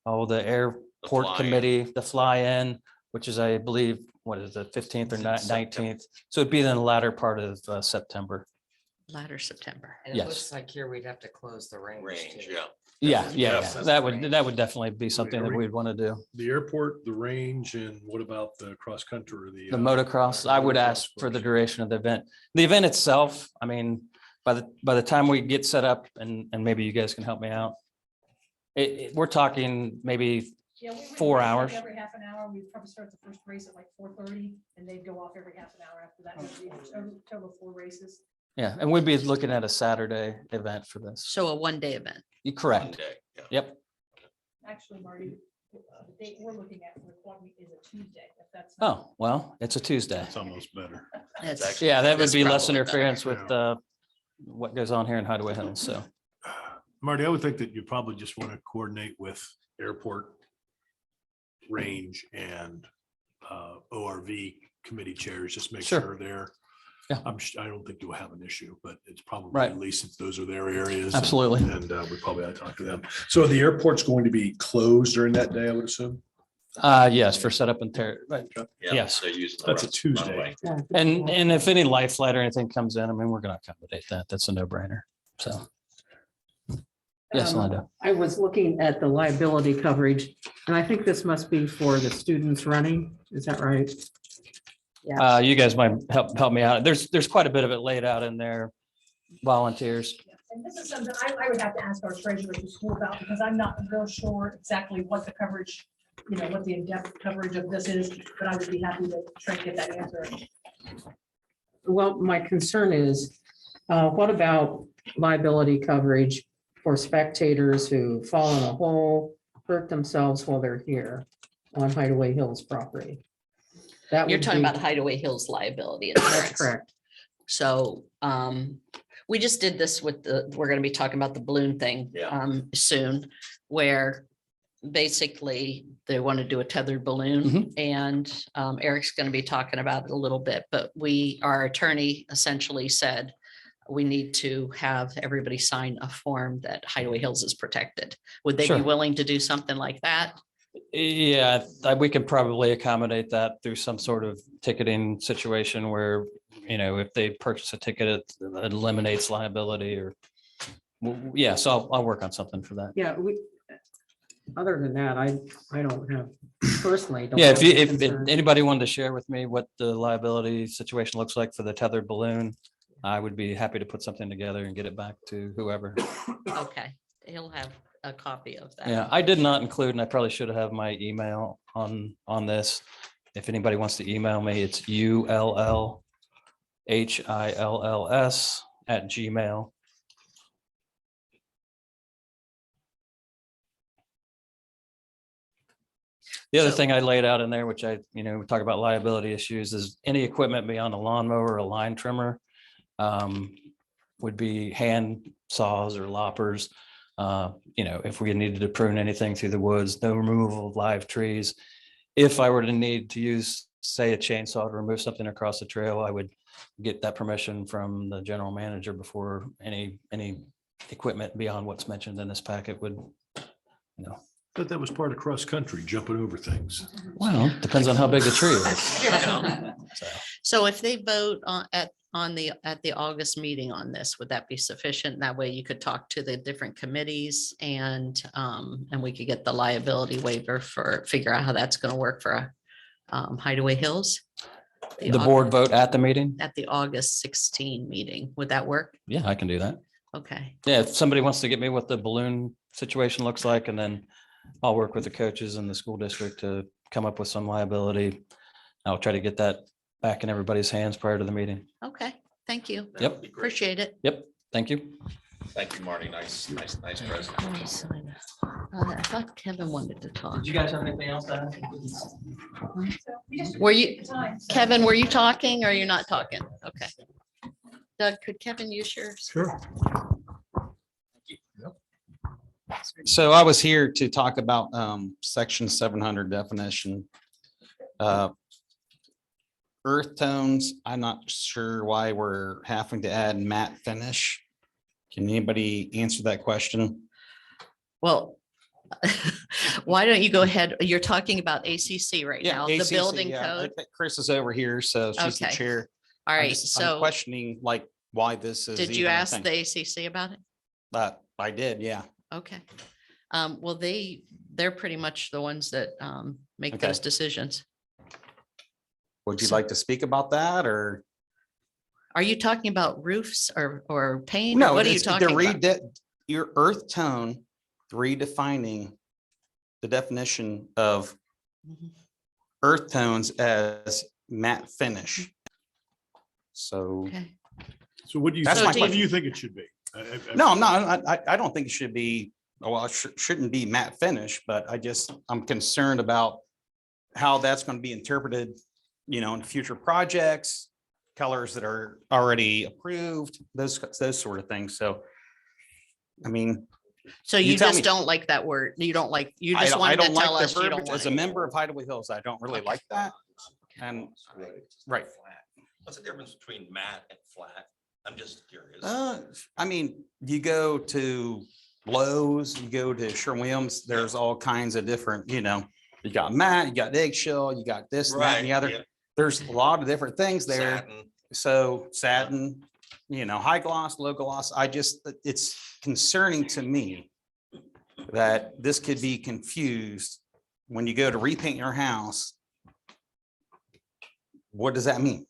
airport fly-in. committee, the fly-in, which is, I believe, what is it, 15th or 19th? So it'd be in the latter part of September. Latter September. And it Yes. looks like here we'd have to close the range. Range, too. yeah. Yeah, yeah, Yeah. that would definitely be something that we'd want to do. The airport, the range, and what about the cross country or The motocross, I would ask for the duration of the event. The event itself, I mean, by the time we get set up, and maybe you guys can help me out. We're talking maybe Yeah, we would 4 race like hours. Every half an hour, we'd probably start the first race at like 4:30 and they'd go off every half an hour after that. That'd be a total of 4 races. Yeah, and we'd be looking at a Saturday event for this. So a 1-day event. You One correct. day, yeah. Yep. Actually, Marty, the date we're looking at for the quad meet is a Tuesday, if that's. Oh, well, it's a Tuesday. That's almost better. It's- Yeah, that would That's be less probably better. interference with what goes on here in Hideaway Hills. So Marty, I would think that you probably just want to coordinate with airport range and ORV committee chairs, just make Sure. sure they're. Yeah. I don't think you'll have an issue, but it's probably Right. at least since those are their areas. Absolutely. And we probably ought to talk to them. So the airport's going to be closed during that day, I would assume? yes, for setup and tear. Right. Yeah, Yes. they're using the That's a run- Tuesday. runway. And if any life flight or anything comes in, I mean, we're going to accommodate that. That's a no brainer. So. Yes, Linda. I was looking at the liability coverage, and I think this must be for the students running. Is that right? You guys might help me out. There's quite a bit of it laid out in there. Volunteers. And this is something I would have to ask our treasurer at the school about, because I'm not real sure exactly what the coverage, what the in-depth coverage of this is, but I would be happy to try to get that answer. Well, my concern is, what about liability coverage for spectators who fall in a hole, hurt themselves while they're here on Hideaway Hills property? That You're would talking be- about Hideaway Hills liability That's insurance. correct. So we just did this with we're going to be talking about the balloon thing Yeah. soon, where basically they want to do a tethered balloon, and Eric's going to be talking about it a little bit, but our attorney essentially said we need to have everybody sign a form that Hideaway Hills is protected. Would they Sure. be willing to do something like that? Yeah, we could probably accommodate that through some sort of ticketing situation where, if they purchase a ticket, it eliminates liability or. Yeah, so I'll work on something for that. Yeah, other than that, I don't have personally. don't Yeah, have any if concerns. anybody wanted to share with me what the liability situation looks like for the tethered balloon, I would be happy to put something together and get it back to whoever. Okay, he'll have a copy of that. Yeah, I did not include, and I probably should have my email on this. If anybody wants to email me, it's ullhills@gmail. The other So- thing I laid out in there, which we talk about liability issues, is any equipment beyond a lawnmower or a line trimmer would be hand saws or loppers. If we needed to prune anything through the woods, no removal of live trees. If I were to need to use, say, a chainsaw to remove something across the trail, I would get that permission from the general manager before any equipment beyond what's mentioned in this packet would, But that was part of cross country, jumping over things. well, depends on how big the tree is. So, So if they vote at the August meeting on this, would that be sufficient? That way you could talk to the different committees and we could get the liability waiver figure out how that's going to work for Hideaway Hills. The board vote at the meeting? At the August 16 meeting, would that work? Yeah, I can do that. Okay, Yeah, if somebody wants to get me what the balloon situation looks like, and then I'll work with the coaches in the school district to come up with some liability. I'll try to get that back in everybody's hands prior to the meeting. okay, thank you. That would be great. Appreciate it. Yep, thank you. Thank you, Marty. Nice presentation. I thought Kevin wanted to talk. you guys have anything else to add? So we just- Were you, Time, so- Kevin, were you talking or you're not talking? Okay. Doug, could Kevin use yours? Sure. So I was here to talk about section 700 definition. Earth tones, I'm not sure why we're having to add matte finish. Can anybody answer that question? Well, why don't you go ahead? You're talking about ACC right now, the ACC, building yeah. code. Chris is over here, so she's the Okay. chair. All I'm right, just- I'm so questioning like why this is. did you even a ask thing. the ACC about it? I did, yeah. Okay. Well, they're pretty much the ones that make Okay. those decisions. Would you So- like to speak about that or? Are you talking about roofs or paint? or No, What are you it's talking about? Your earth tone redefining the definition of Mhm. earth tones as matte finish. So, Okay. So what do you, That's my what do question. you think it should be? no, I'm not, I don't think it should be, well, it shouldn't be matte finish, but I'm concerned about how that's going to be interpreted, in future projects, colors that are already approved, those sort of things. So, I mean, So You you tell just me. don't like that word. You don't like, you I just don't wanted to like tell the us you don't verbiage. want As a it. member of Hideaway Hills, I don't really Okay. like that. And, right. What's the difference between matte and flat? I'm just curious. I mean, you go to Lowe's, you go to Sherwin-Williams, there's all kinds of different, you got matte, you got eggshell, you got this, and that, and the Right, other. yeah. There's a lot of different things there. Satin. So satin, high gloss, low gloss, it's concerning to me that this could be confused when you go to repaint your house. What does that mean?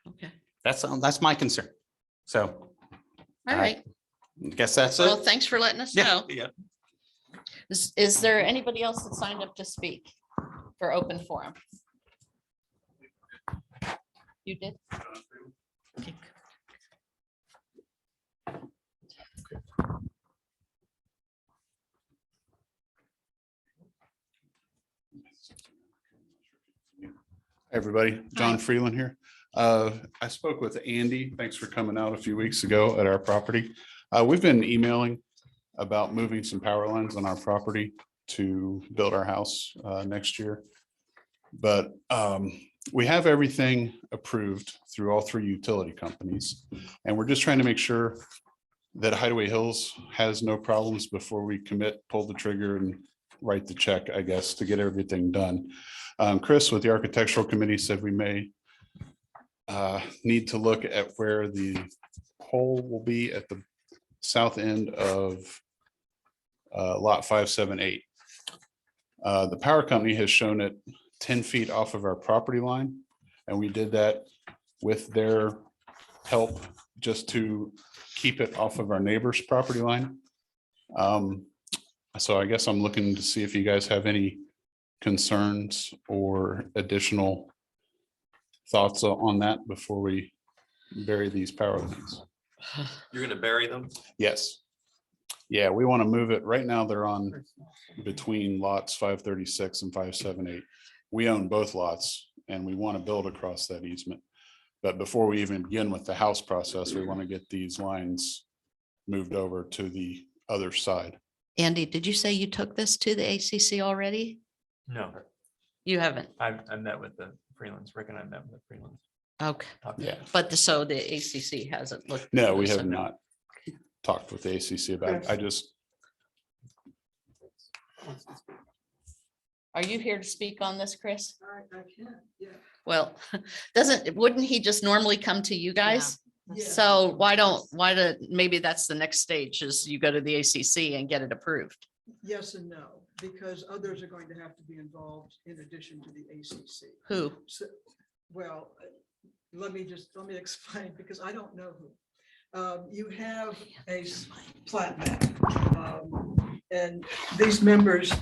Okay. That's my concern. So All right. guess that's Well, it. thanks for letting us Yeah. know. Yeah. Is there anybody else that signed up to speak for open forum? You did? Okay. Everybody, John Freeland here. I spoke with Andy. Thanks for coming out a few weeks ago at our property. We've been emailing about moving some power lines on our property to build our house next year. But we have everything approved through all three utility companies. And we're just trying to make sure that Hideaway Hills has no problems before we commit, pull the trigger and write the check, I guess, to get everything done. Chris with the architectural committee said we may need to look at where the pole will be at the south end of lot 578. The power company has shown it 10 feet off of our property line, and we did that with their help just to keep it off of our neighbor's property line. So I guess I'm looking to see if you guys have any concerns or additional thoughts on that before we bury these power lines. You're gonna bury them? Yes. Yeah, we want to move it. Right now, they're on between lots 536 and 578. We own both lots and we want to build across that easement. But before we even begin with the house process, we want to get these lines moved over to the other side. Andy, did you say you took this to the ACC already? No, You haven't? I met with the Freelands, Rick and I met with the Freelands. Okay, Yeah. but so the ACC hasn't looked. No, we so have not talked with the ACC about it. I just, Are you here to speak on this, Chris? I can, yeah. Well, wouldn't he just normally come to you guys? Yeah. So maybe that's the next stage is you go to the ACC and get it approved. Yes and no, because others are going to have to be involved in addition to the ACC. Who? So, well, let me explain, because I don't know who. You have a plat map. And these members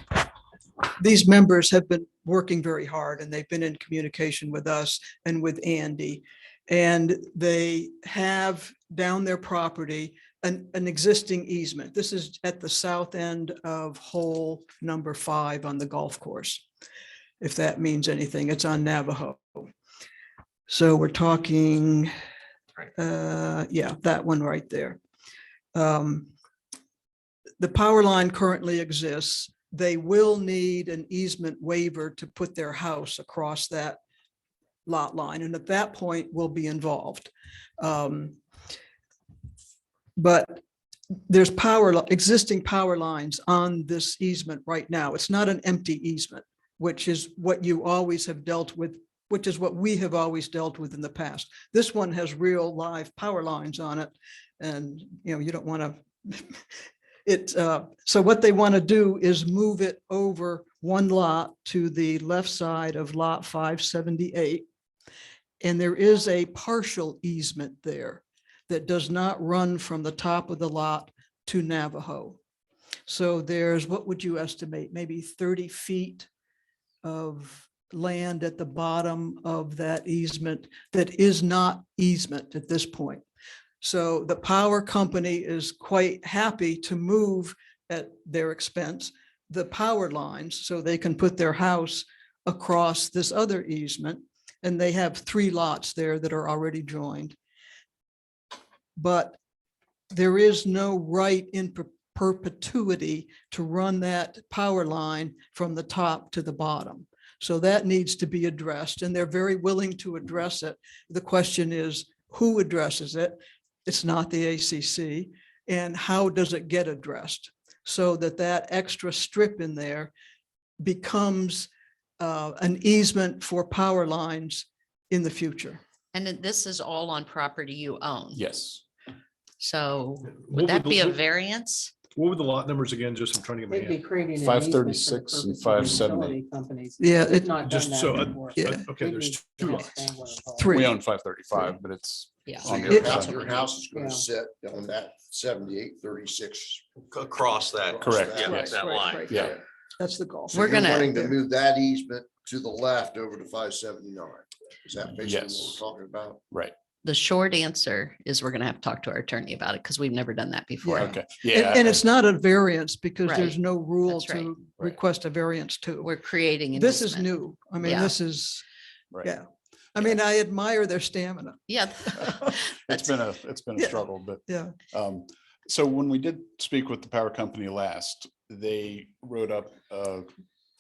have been working very hard, and they've been in communication with us and with Andy. And they have down their property an existing easement. This is at the south end of hole number 5 on the golf course. If that means anything, it's on Navajo. So we're talking, yeah, that one right there. the power line currently exists. They will need an easement waiver to put their house across that lot line, and at that point we'll be involved. But there's existing power lines on this easement right now. It's not an empty easement, which is what you always have dealt with, which is what we have always dealt with in the past. This one has real live power lines on it, and you don't want to. So what they want to do is move it over one lot to the left side of lot 578. And there is a partial easement there that does not run from the top of the lot to Navajo. So there's, what would you estimate, maybe 30 feet of land at the bottom of that easement that is not easement at this point. So the power company is quite happy to move at their expense the power lines so they can put their house across this other easement. And they have 3 lots there that are already joined. But there is no right in perpetuity to run that power line from the top to the bottom. So that needs to be addressed, and they're very willing to address it. The question is, who addresses it? It's not the ACC. And how does it get addressed so that that extra strip in there becomes an easement for power lines in the future? And this is all on property you own. Yes. So What would would that the- be a variance? What were the lot numbers again? Just I'm trying to get my They'd be hand. creating. an 536 easement and for the purpose of 578. utility companies. Yeah, They've it not done just that so, before. Yeah. okay, They there's need 2 to lots. understand what it's all Three. We own 535, but it's Yeah. So on your the other house, side. your house is Yeah. gonna sit on that 78, 36. Across that. Correct, Yeah, yes. that line. Yeah. That's the goal. So We're you're gonna- wanting to move that easement to the left over to 579. Is that basically what Yes. we're talking about? Right. The short answer is we're going to have to talk to our attorney about it because we've never done that before. Yeah. Okay. And, Yeah. and it's not a variance because there's Right. no rule That's right. to Right. request a variance to. We're creating. an This is easement. new. I mean, Yeah. this is, Right. yeah. I mean, I admire their stamina. Yeah. It's been a Yeah. struggle, but Yeah. so when we did speak with the power company last, they wrote up,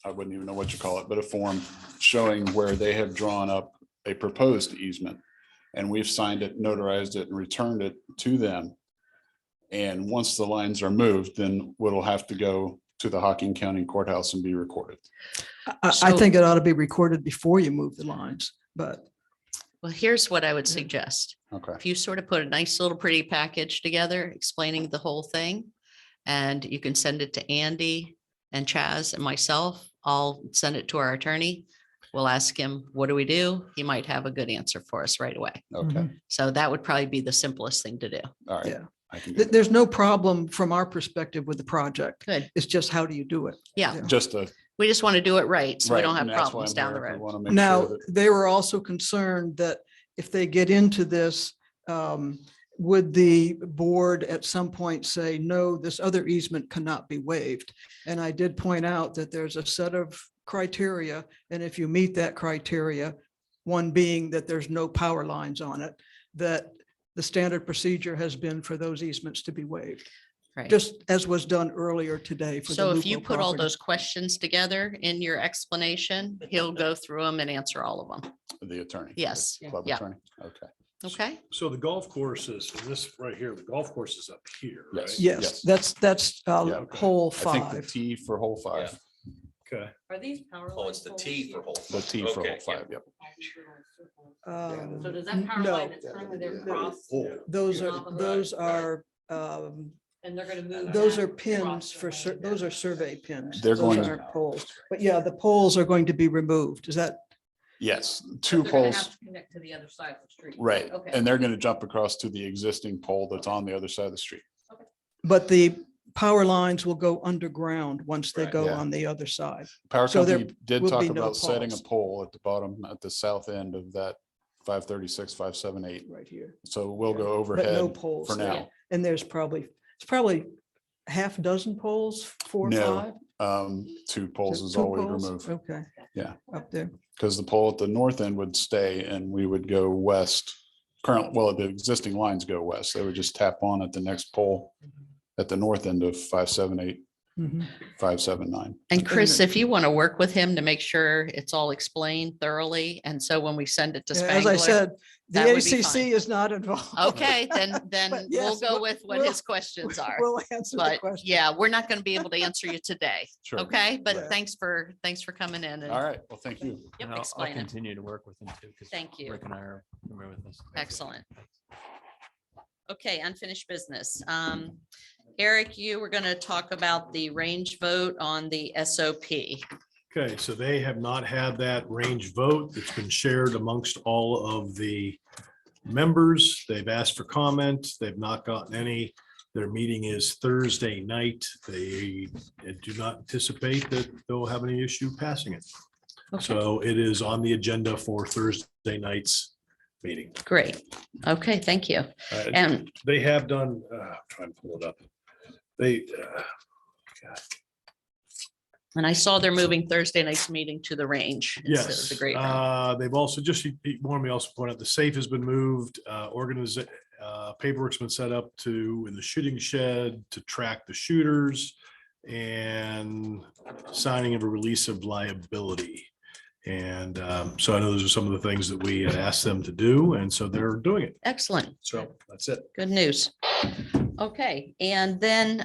I wouldn't even know what you call it, but a form showing where they have drawn up a proposed easement. And we've signed it, notarized it, and returned it to them. And once the lines are moved, then it'll have to go to the Hocking County Courthouse and be recorded. I So- think it ought to be recorded before you move the lines, but Well, here's what I would suggest. Okay. If you sort of put a nice little pretty package together explaining the whole thing, and you can send it to Andy and Chaz and myself, I'll send it to our attorney. We'll ask him, what do we do? He might have a good answer for us right away. Okay. So that would probably be the simplest thing to do. All right. Yeah. I can do that. there's no problem from our perspective with the project. Good. It's just how do you do it? Yeah, Just a. we just want to do it right, so we right, don't have and that's why problems I'm down the here. We road. wanna make Now, sure that- they were also concerned that if they get into this, would the board at some point say, no, this other easement cannot be waived? And I did point out that there's a set of criteria, and if you meet that criteria, one being that there's no power lines on it, that the standard procedure has been for those easements to be waived, Right. just as was done earlier today. For the So if you Lupo put all property. those questions together in your explanation, he'll go through them and answer all of them. The attorney. the Yes, club yeah. attorney. Okay. Okay? So the golf course is, this right here, the golf course is up here, right? Yes. Yes, that's Yeah. hole I think the 5. T for hole 5, Okay. Are these power? Oh, it's the T for whole. the T for Okay, hole 5, yep. So does that power No. line that's currently there cross? Those are, And they're gonna move. those that are pins across for, the line those are survey pins. They're Those going to- aren't poles. But yeah, the poles are going to be removed. Is that, Yes, But 2 they're gonna poles, have to Connect to the other side of the street. right. Okay. And they're going to jump across to the existing pole that's on the other side of the street. but the power lines will go underground once they Right. go Yeah. on the other side. Power So there company did will talk be no about setting a poles. pole at the bottom, at the south end of that 536, 578. Right here. So we'll go But no overhead poles for there. now. And it's probably half dozen poles, 4 or No, 5? 2 poles is Two all we poles? remove. Okay. Yeah. Up there. Because the pole at the north end would stay and we would go west. The existing lines go west. They would just tap on at the next pole at the north end of 578, 579. And Chris, if you want to work with him to make sure it's all explained thoroughly, and so when we send it to As Spangler. I said, the that would be ACC fine. is not involved. Okay, then we'll yes, go with what we'll- his questions are. We'll answer the But question. yeah, we're not going to be able to answer you today. Sure. Okay, but Yeah. thanks for coming in All and right. Well, thank you. yep, And I'll explaining. continue to work with him too. 'cause Thank you. Rick and I are familiar with this. Excellent. Okay, unfinished business. Eric, you were going to talk about the range vote on the SOP. Okay, so they have not had that range vote. It's been shared amongst all of the members. They've asked for comment. They've not gotten any. Their meeting is Thursday night. They do not anticipate that they'll have any issue passing it. Okay, So it is on the agenda for Thursday night's meeting. great. Okay, thank you. And They have done, trying to pull it up. They, and I saw they're moving Thursday night's meeting to the range. instead of yes, The great room. they've also just, he wanted me to also point out the safe has been moved, paperwork's been set up in the shooting shed to track the shooters and signing of a release of liability. And so I know those are some of the things that we had asked them to do, and so they're doing it. Excellent. So that's it. Good news. Okay, and then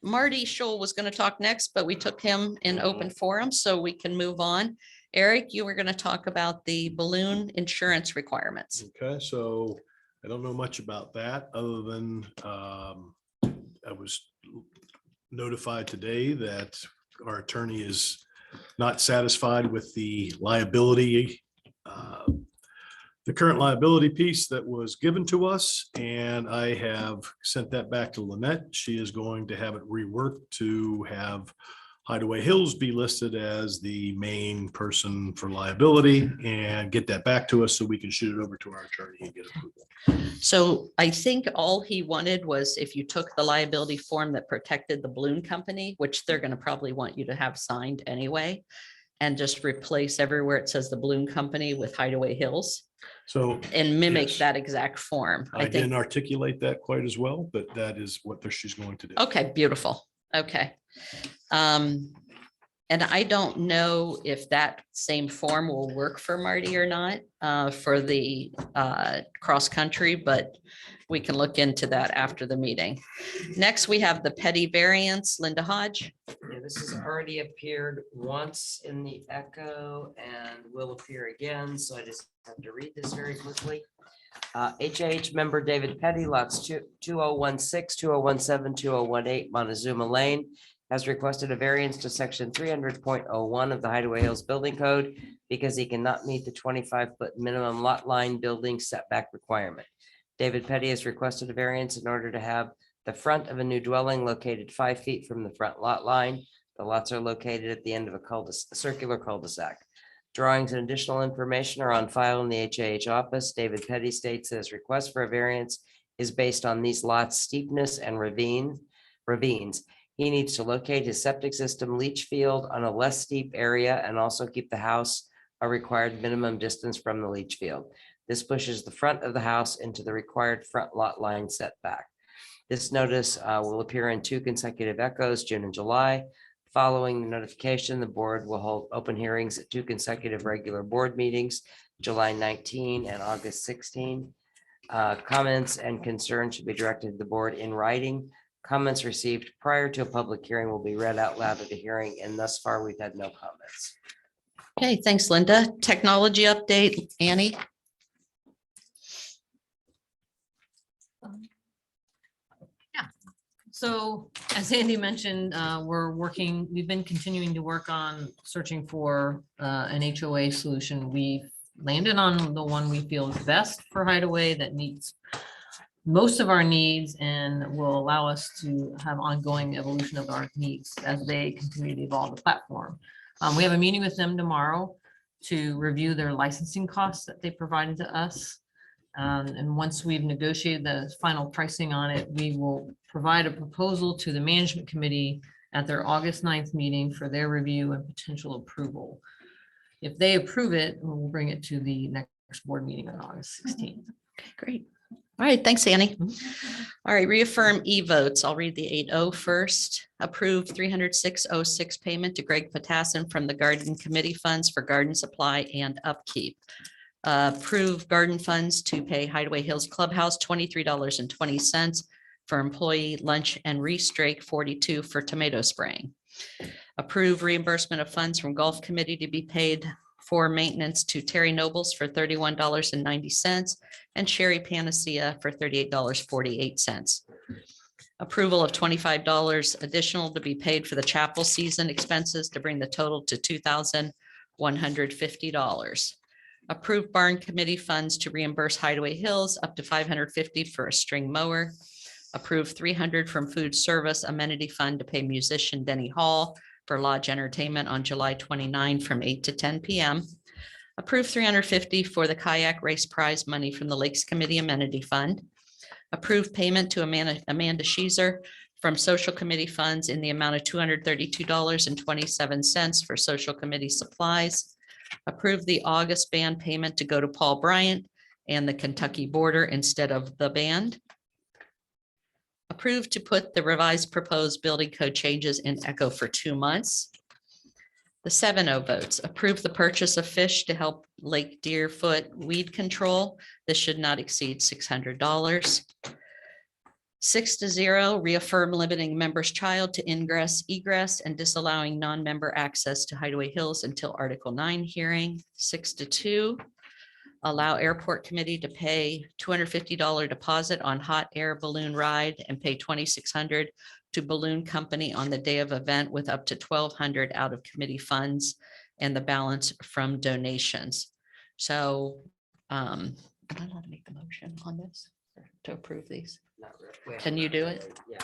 Marty Scholl was going to talk next, but we took him in open forum, so we can move on. Eric, you were going to talk about the balloon insurance requirements. Okay, so I don't know much about that, other than I was notified today that our attorney is not satisfied with the liability, the current liability piece that was given to us, and I have sent that back to Lynette. She is going to have it reworked to have Hideaway Hills be listed as the main person for liability and get that back to us so we can shoot it over to our attorney and get approval. So I think all he wanted was if you took the liability form that protected the balloon company, which they're going to probably want you to have signed anyway, and just replace everywhere it says the balloon company with Hideaway Hills So and mimic Yes. that exact form. I didn't articulate that quite as well, but that is what she's going to do. Okay, beautiful. Okay. And I don't know if that same form will work for Marty or not, for the cross-country, but we can look into that after the meeting. Next, we have the petty variance, Linda Hodge. Yeah, this has already appeared once in the Echo and will appear again, so I just have to read this very quickly. HH member David Petty, lots 2016, 2017, 2018 Montezuma Lane, has requested a variance to section 300.01 of the Hideaway Hills Building Code because he cannot meet the 25-foot minimum lot line building setback requirement. David Petty has requested a variance in order to have the front of a new dwelling located 5 feet from the front lot line. The lots are located at the end of a circular cul-de-sac. Drawings and additional information are on file in the HAH office. David Petty states that his request for a variance is based on these lots' steepness and ravines. He needs to locate his septic system leach field on a less steep area and also keep the house a required minimum distance from the leach field. This pushes the front of the house into the required front lot line setback. This notice will appear in 2 consecutive echoes, June and July. Following the notification, the board will hold open hearings at 2 consecutive regular board meetings, July 19 and August 16. Comments and concerns should be directed to the board in writing. Comments received prior to a public hearing will be read out loud at the hearing, and thus far, we've had no comments. Okay, thanks, Linda. Technology update, Annie. So as Andy mentioned, we've been continuing to work on searching for an HOA solution. We've landed on the one we feel is best for Hideaway that meets most of our needs and will allow us to have ongoing evolution of our needs as they continue to evolve the platform. We have a meeting with them tomorrow to review their licensing costs that they provided to us. And once we've negotiated the final pricing on it, we will provide a proposal to the management committee at their August 9th meeting for their review and potential approval. If they approve it, we'll bring it to the next board meeting on August 16th. Okay, great. All right, thanks, Annie. All right, reaffirm e-votes. I'll read the 8-0 first. Approve 306.06 payment to Greg Patassin from the Garden Committee Funds for garden supply and upkeep. Approve garden funds to pay Hideaway Hills Clubhouse $23.20 for employee lunch and restrake 42 for tomato spraying. Approve reimbursement of funds from Golf Committee to be paid for maintenance to Terry Nobles for $31.90 and Sherry Panacea for $38.48. Approval of $25 additional to be paid for the chapel season expenses to bring the total to $2,150. Approve barn committee funds to reimburse Hideaway Hills up to $550 for a string mower. Approve $300 from food service amenity fund to pay musician Denny Hall for lodge entertainment on July 29 from 8 to 10 p.m. Approve $350 for the kayak race prize money from the Lakes Committee Amenity Fund. Approve payment to Amanda Sheezer from Social Committee funds in the amount of $232.27 for Social Committee supplies. Approve the August band payment to go to Paul Bryant and the Kentucky Border instead of the band. Approved to put the revised proposed building code changes in Echo for 2 months. The 7-0 votes. Approve the purchase of fish to help Lake Deerfoot weed control. This should not exceed $600. 6-0, reaffirm limiting member's child to ingress, egress, and disallowing non-member access to Hideaway Hills until Article 9 hearing. 6-2, allow airport committee to pay $250 deposit on hot air balloon ride and pay $2,600 to balloon company on the day of event with up to $1,200 out of committee funds and the balance from donations. So am I allowed to make the motion on this to approve these? Not really. Can you do it? Yeah.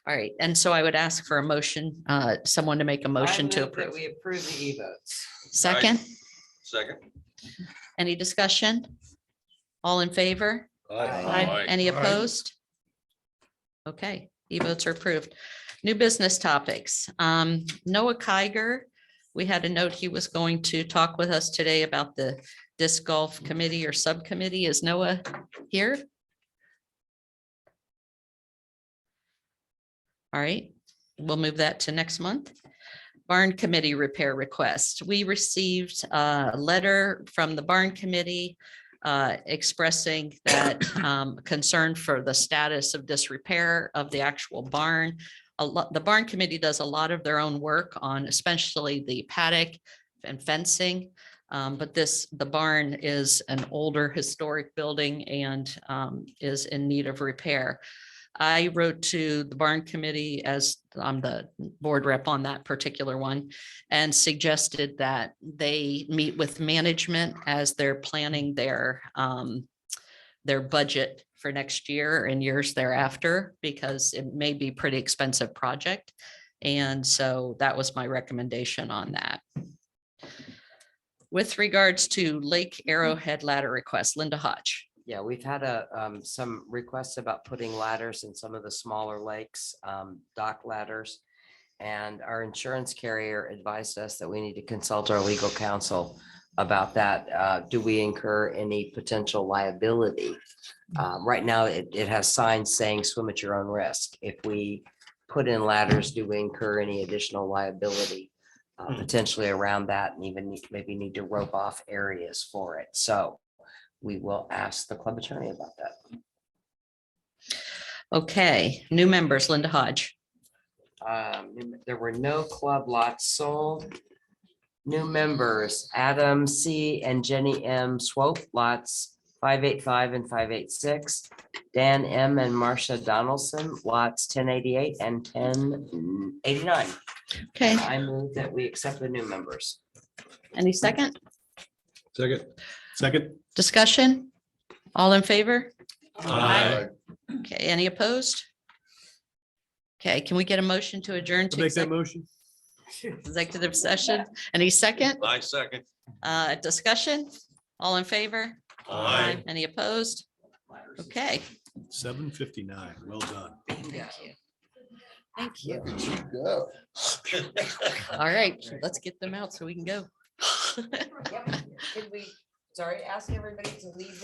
All right, and so I would ask for a motion, someone to make a motion to I move that approve. We approve the e-votes. Second, Second. any discussion? All in favor? Aye. Any opposed? Okay, e-votes are approved. New business topics. Noah Kiger, we had a note he was going to talk with us today about the disc golf committee or subcommittee. Is Noah here? All right, we'll move that to next month. Barn committee repair request. We received a letter from the barn committee expressing that concern for the status of disrepair of the actual barn. The barn committee does a lot of their own work on especially the paddock and fencing. But the barn is an older historic building and is in need of repair. I wrote to the barn committee as I'm the board rep on that particular one and suggested that they meet with management as they're planning their budget for next year and years thereafter, because it may be a pretty expensive project. And so that was my recommendation on that. With regards to Lake Arrowhead ladder request, Linda Hodge. Yeah, we've had some requests about putting ladders in some of the smaller lakes, dock ladders. And our insurance carrier advised us that we need to consult our legal counsel about that. Do we incur any potential liability? Right now, it has signs saying swim at your own risk. If we put in ladders, do we incur any additional liability potentially around that, and even maybe need to rope off areas for it? So we will ask the club attorney about that. Okay, new members, Linda Hodge. There were no club lots sold. New members, Adam C. and Jenny M. Swope, lots 585 and 586. Dan M. and Marcia Donaldson, lots 1088 and 1089. Okay, I move that we accept the new members. any second Second. discussion? All in favor? Aye. Okay, any opposed? Okay, can we get a motion to adjourn to Make that motion. executive session? Any second? I second. Discussion? All in favor? Aye. Any opposed? Okay, 7:59. Well done. thank you. Thank you. Look at you go. All right, let's get them out so we can go. Could we, sorry, ask everybody to leave